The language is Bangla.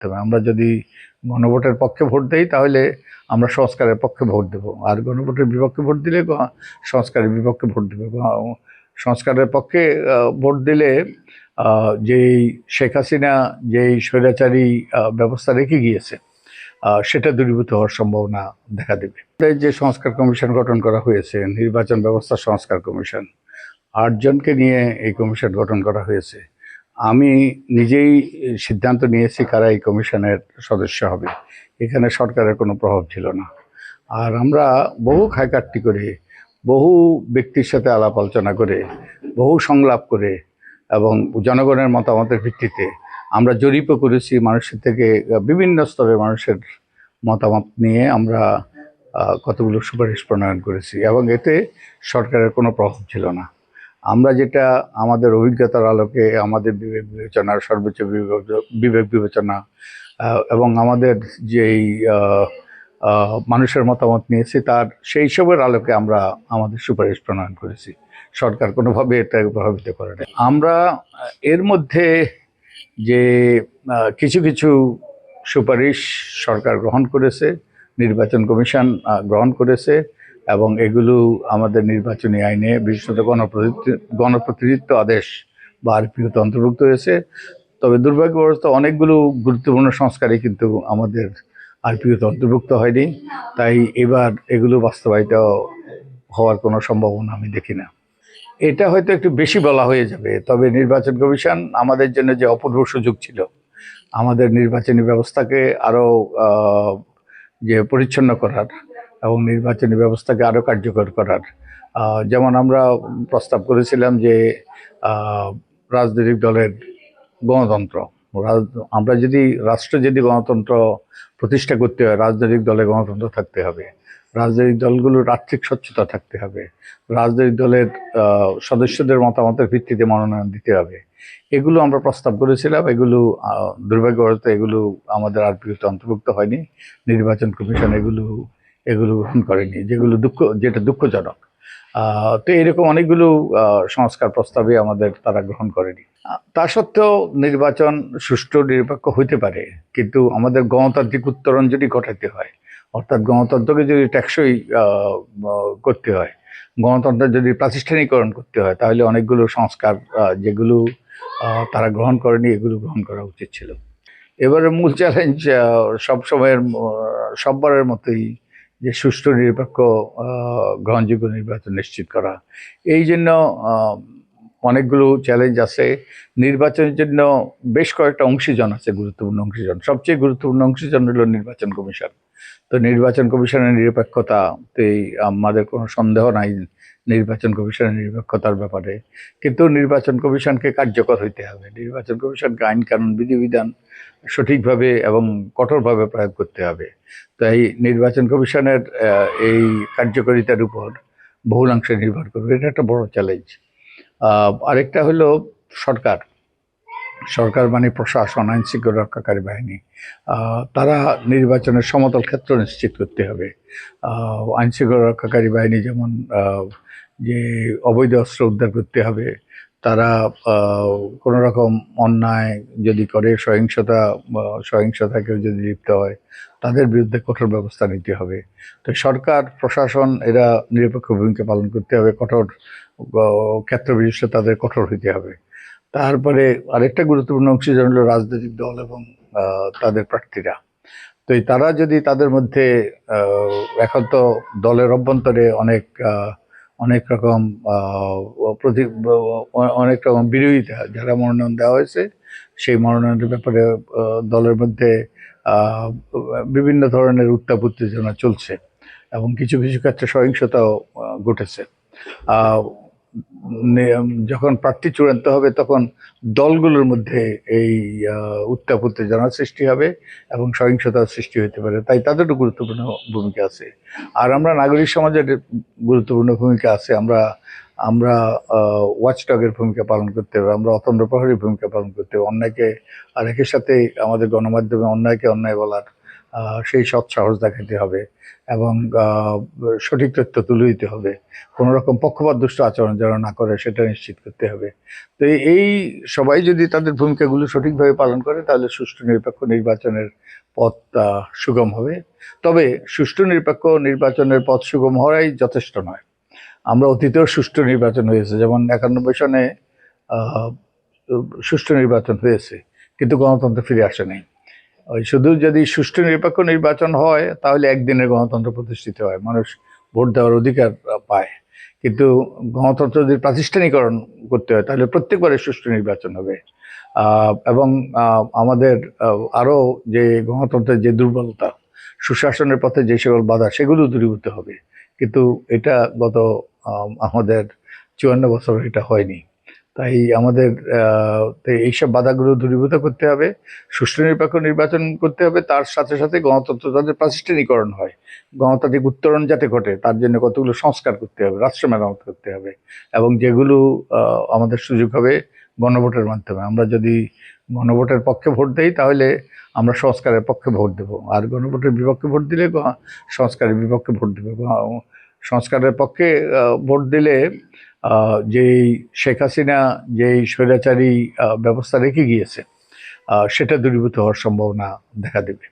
তবে আমরা যদি গণভোটের পক্ষে ভোট দেই তাহলে আমরা সংস্কারের পক্ষে ভোট দেব, আর গণভোটের বিপক্ষে ভোট দিলে সংস্কারের বিপক্ষে ভোট দেব। সংস্কারের পক্ষে ভোট দিলে যেই শেখ হাসিনা যেই স্বৈরাচারী ব্যবস্থা রেখে গিয়েছে সেটা দূরীভূত হওয়ার সম্ভাবনা দেখা দেবে। যে সংস্কার কমিশন গঠন করা হয়েছে, নির্বাচন ব্যবস্থা সংস্কার কমিশন, 8 জনকে নিয়ে এই কমিশন গঠন করা হয়েছে। আমি নিজেই সিদ্ধান্ত নিয়েছি কারা এই কমিশনের সদস্য হবে। এখানে সরকারের কোনো প্রভাব ছিল না। আর আমরা বহু খায়কাট্টি করে, বহু ব্যক্তির সাথে আলাপ আলোচনা করে, বহু সংলাপ করে এবং জনগণের মতামতের ভিত্তিতে আমরা জরিপও করেছি। মানুষের থেকে বিভিন্ন স্তরের মানুষের মতামত নিয়ে আমরা কতগুলো সুপারিশ প্রণয়ন করেছি এবং এতে সরকারের কোনো প্রভাব ছিল না। আমরা যেটা আমাদের অভিজ্ঞতার আলোকে, আমাদের বিবেক বিবেচনার সর্বোচ্চ বিবেক বিবেচনা এবং আমাদের যেই মানুষের মতামত নিয়েছি তার সেই সবের আলোকে আমরা আমাদের সুপারিশ প্রণয়ন করেছি। সরকার কোনোভাবে এটা প্রভাবিত করে না। আমরা এর মধ্যে যে কিছু কিছু সুপারিশ সরকার গ্রহণ করেছে, নির্বাচন কমিশন গ্রহণ করেছে এবং এগুলো আমাদের নির্বাচনী আইনে, বিশেষত গণপ্রতিনিধিত্ব আদেশ বা আরপিওতে অন্তর্ভুক্ত হয়েছে। তবে দুর্ভাগ্যবশত অনেকগুলো গুরুত্বপূর্ণ সংস্কারই কিন্তু আমাদের আরপিওতে অন্তর্ভুক্ত হয়নি, তাই এবার এগুলো বাস্তবায়িত হওয়ার কোনো সম্ভাবনা আমি দেখি না। এটা হয়তো একটু বেশি বলা হয়ে যাবে, তবে নির্বাচন কমিশন আমাদের জন্য যে অপূর্ব সুযোগ ছিল আমাদের নির্বাচনী ব্যবস্থাকে আরও যে পরিচ্ছন্ন করার এবং নির্বাচনী ব্যবস্থাকে আরও কার্যকর করার। যেমন আমরা প্রস্তাব করেছিলাম যে রাজনৈতিক দলের গণতন্ত্র, আমরা যদি রাষ্ট্র যদি গণতন্ত্র প্রতিষ্ঠা করতে হয়, রাজনৈতিক দলে গণতন্ত্র থাকতে হবে, রাজনৈতিক দলগুলোর আর্থিক স্বচ্ছতা থাকতে হবে, রাজনৈতিক দলের সদস্যদের মতামতের ভিত্তিতে মনোনয়ন দিতে হবে। এগুলো আমরা প্রস্তাব করেছিলাম। এগুলো দুর্ভাগ্যবশত এগুলো আমাদের আরপিওতে অন্তর্ভুক্ত হয়নি। নির্বাচন কমিশন এগুলো গ্রহণ করেনি, যেটা দুঃখজনক। তো এরকম অনেকগুলো সংস্কার প্রস্তাবে তারা গ্রহণ করেনি। তা সত্ত্বেও নির্বাচন সুষ্ঠু নিরপেক্ষ হইতে পারে, কিন্তু আমাদের গণতান্ত্রিক উত্তরণ যদি ঘটাতে হয়, অর্থাৎ গণতন্ত্রকে যদি টেকসই করতে হয়, গণতন্ত্রের যদি প্রাতিষ্ঠানিকরণ করতে হয়, তাহলে অনেকগুলো সংস্কার যেগুলো তারা গ্রহণ করেনি এগুলো গ্রহণ করা উচিত ছিল। এবারে মূল চ্যালেঞ্জ সববারের মতোই যে সুষ্ঠু নিরপেক্ষ গ্রহণযোগ্য নির্বাচন নিশ্চিত করা। এই জন্য অনেকগুলো চ্যালেঞ্জ আছে। নির্বাচনের জন্য বেশ কয়েকটা অংশীজন আছে, গুরুত্বপূর্ণ অংশীজন। সবচেয়ে গুরুত্বপূর্ণ অংশীজন হলো নির্বাচন কমিশন। তো নির্বাচন কমিশনের নিরপেক্ষতাতেই আমাদের কোনো সন্দেহ নাই নির্বাচন কমিশনের নিরপেক্ষতার ব্যাপারে, কিন্তু নির্বাচন কমিশনকে কার্যকর হইতে হবে। নির্বাচন কমিশনকে আইন কানুন বিধিবিধান সঠিকভাবে এবং কঠোরভাবে প্রয়োগ করতে হবে। তাই নির্বাচন কমিশনের এই কার্যকারিতার উপর বহুলাংশে নির্ভর করবে। এটা একটা বড় চ্যালেঞ্জ। আরেকটা হলো সরকার মানে প্রশাসন, আইন শৃঙ্খলা রক্ষাকারী বাহিনী। তারা নির্বাচনের সমতল ক্ষেত্র নিশ্চিত করতে হবে। আইন শৃঙ্খলা রক্ষাকারী বাহিনী যেমন যে অবৈধ অস্ত্র উদ্ধার করতে হবে, তারা কোনো রকম অন্যায় যদি করে, সহিংসতা কেউ যদি লিপ্ত হয়, তাদের বিরুদ্ধে কঠোর ব্যবস্থা নিতে হবে। তো সরকার প্রশাসন এরা নিরপেক্ষ ভূমিকা পালন করতে হবে, কঠোর ক্ষেত্র বিশেষে তাদের কঠোর হইতে হবে। তারপরে আরেকটা গুরুত্বপূর্ণ অংশীজন হলো রাজনৈতিক দল এবং তাদের প্রার্থীরা। তো তারা যদি তাদের মধ্যে এখন তো দলের অভ্যন্তরে অনেক রকম বিরোধিতা, যারা মনোনয়ন দেওয়া হয়েছে সেই মনোনয়নের ব্যাপারে দলের মধ্যে বিভিন্ন ধরনের উত্তাপ উত্তেজনা চলছে এবং কিছু কিছু ক্ষেত্রে সহিংসতাও ঘটেছে। যখন প্রার্থী চূড়ান্ত হবে তখন দলগুলোর মধ্যে এই উত্তাপ উত্তেজনার সৃষ্টি হবে এবং সহিংসতার সৃষ্টি হতে পারে, তাই তাদেরও গুরুত্বপূর্ণ ভূমিকা আছে। আর আমরা নাগরিক সমাজের গুরুত্বপূর্ণ ভূমিকা আছে। আমরা ওয়াচডগের ভূমিকা পালন করতে হবে, আমরা অতন্দ্র প্রহরীর ভূমিকা পালন করতে হবে। অন্যায়কে আর একের সাথে আমাদের গণমাধ্যমে অন্যায়কে অন্যায় বলার সেই সৎ সাহস দেখাতে হবে এবং সঠিক তথ্য তুলে দিতে হবে। কোনো রকম পক্ষপাতদুষ্ট আচরণ যেন না করে সেটা নিশ্চিত করতে হবে। তো এই সবাই যদি তাদের ভূমিকাগুলো সঠিকভাবে পালন করে তাহলে সুষ্ঠু নিরপেক্ষ নির্বাচনের পথ সুগম হবে। তবে সুষ্ঠু নিরপেক্ষ নির্বাচনের পথ সুগম হওয়াই যথেষ্ট নয়। আমরা অতীতেও সুষ্ঠু নির্বাচন হয়েছে, যেমন 91 সনে সুষ্ঠু নির্বাচন হয়েছে, কিন্তু গণতন্ত্র ফিরে আসে নাই। ওই শুধু যদি সুষ্ঠু নিরপেক্ষ নির্বাচন হয় তাহলে একদিনের গণতন্ত্র প্রতিষ্ঠিত হয়, মানুষ ভোট দেওয়ার অধিকার পায়। কিন্তু গণতন্ত্র যদি প্রাতিষ্ঠানিকরণ করতে হয় তাহলে প্রত্যেকবারে সুষ্ঠু নির্বাচন হবে। এবং আমাদের আরও যে গণতন্ত্রের যে দুর্বলতা, সুশাসনের পথে যে সকল বাধা, সেগুলো দূরীভূত হবে। কিন্তু এটা গত আমাদের 54 বছর এটা হয়নি। তাই আমাদের এইসব বাধাগুলো দূরীভূত করতে হবে, সুষ্ঠু নিরপেক্ষ নির্বাচন করতে হবে, তার সাথে সাথে গণতন্ত্র যাতে প্রাতিষ্ঠানিকরণ হয়, গণতান্ত্রিক উত্তরণ যাতে ঘটে তার জন্য কতগুলো সংস্কার করতে হবে, রাষ্ট্র মেরামত করতে হবে। এবং যেগুলো আমাদের সুযোগ হবে গণভোটের মাধ্যমে। আমরা যদি গণভোটের পক্ষে ভোট দিই তাহলে আমরা সংস্কারের পক্ষে ভোট দেব, আর গণভোটের বিপক্ষে ভোট দিলে সংস্কারের বিপক্ষে ভোট দেব। সংস্কারের পক্ষে ভোট দিলে যেই শেখ হাসিনা যেই স্বৈরাচারী ব্যবস্থা রেখে গিয়েছে সেটা দূরীভূত হওয়ার সম্ভাবনা দেখা দেবে।